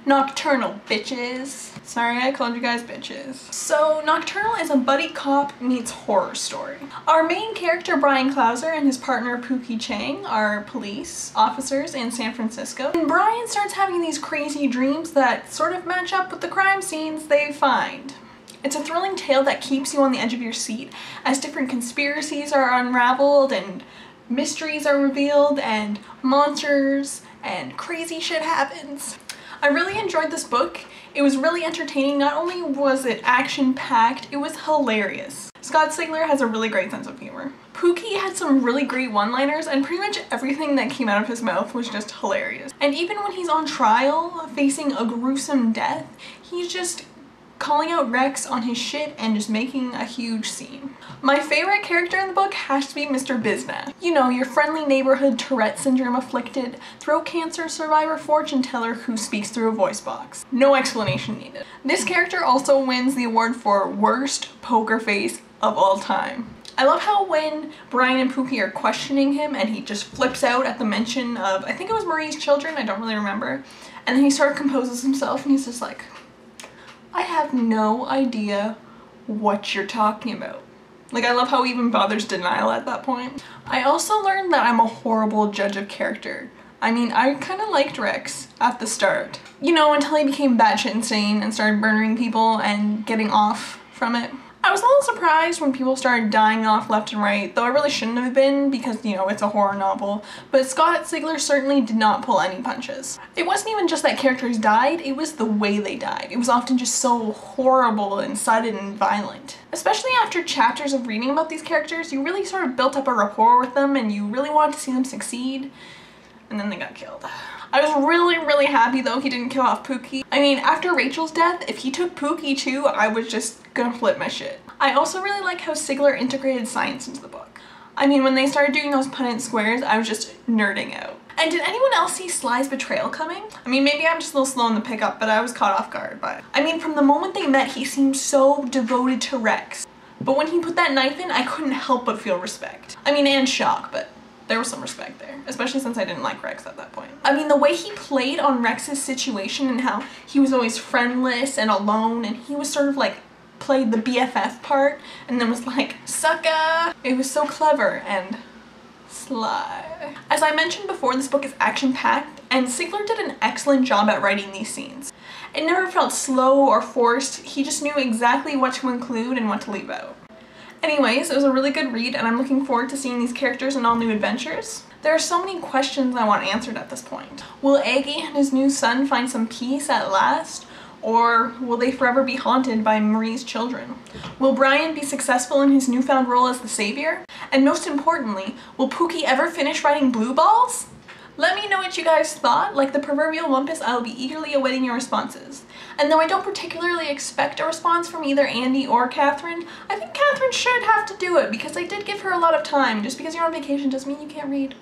Nocturnal, bitches. Sorry, I called you guys bitches. So Nocturnal is a buddy cop meets horror story. Our main character, Brian Clouser, and his partner, Pookie Chang, are police officers in San Francisco. And Brian starts having these crazy dreams that sort of match up with the crime scenes they find. It's a thrilling tale that keeps you on the edge of your seat as different conspiracies are unraveled and mysteries are revealed and monsters and crazy shit happens. I really enjoyed this book. It was really entertaining. Not only was it action-packed, it was hilarious. Scott Sigler has a really great sense of humor. Pookie had some really great one-liners, and pretty much everything that came out of his mouth was just hilarious. And even when he's on trial, facing a gruesome death, he's just calling out Rex on his shit and just making a huge scene. My favorite character in the book has to be Mr. Biznat. You know, your friendly neighborhood Tourette syndrome afflicted, throat cancer survivor fortune teller who speaks through a voice box. No explanation needed. This character also wins the award for worst poker face of all time. I love how when Brian and Pookie are questioning him and he just flips out at the mention of, I think it was Marie's children, I don't really remember, and then he sort of composes himself and he's just like, I have no idea what you're talking about. Like, I love how he even bothers denial at that point. I also learned that I'm a horrible judge of character. I mean, I kind of liked Rex at the start. You know, until he became batshit insane and started murdering people and getting off from it. I was a little surprised when people started dying off left and right, though I really shouldn't have been because, you know, it's a horror novel, but Scott Sigler certainly did not pull any punches. It wasn't even just that characters died, it was the way they died. It was often just so horrible and sudden and violent. Especially after chapters of reading about these characters, you really sort of built up a rapport with them and you really wanted to see them succeed, and then they got killed. I was really happy though he didn't kill off Pookie. I mean, after Rachel's death, if he took Pookie too, I was just gonna flip my shit. I also really like how Sigler integrated science into the book. I mean, when they started doing those Punnett squares, I was just nerding out. And did anyone else see Sly's betrayal coming? I mean, maybe I'm just a little slow in the pickup, but I was caught off guard by it. I mean, from the moment they met, he seemed so devoted to Rex. But when he put that knife in, I couldn't help but feel respect. I mean, and shock, but there was some respect there, especially since I didn't like Rex at that point. I mean, the way he played on Rex's situation and how he was always friendless and alone, and he was sort of like played the BFF part and then was like, sucka! It was so clever and sly. As I mentioned before, this book is action-packed, and Sigler did an excellent job at writing these scenes. It never felt slow or forced. He just knew exactly what to include and what to leave out. Anyways, it was a really good read, and I'm looking forward to seeing these characters in all new adventures. There are so many questions I want answered at this point. Will Aggie and his new son find some peace at last? Or will they forever be haunted by Marie's children? Will Brian be successful in his newfound role as the savior? And most importantly, will Pookie ever finish writing blue balls? Let me know what you guys thought. Like the proverbial Wumpus, I will be eagerly awaiting your responses. And though I don't particularly expect a response from either Andy or Catherine, I think Catherine should have to do it because I did give her a lot of time. Just because you're on vacation doesn't mean you can't read.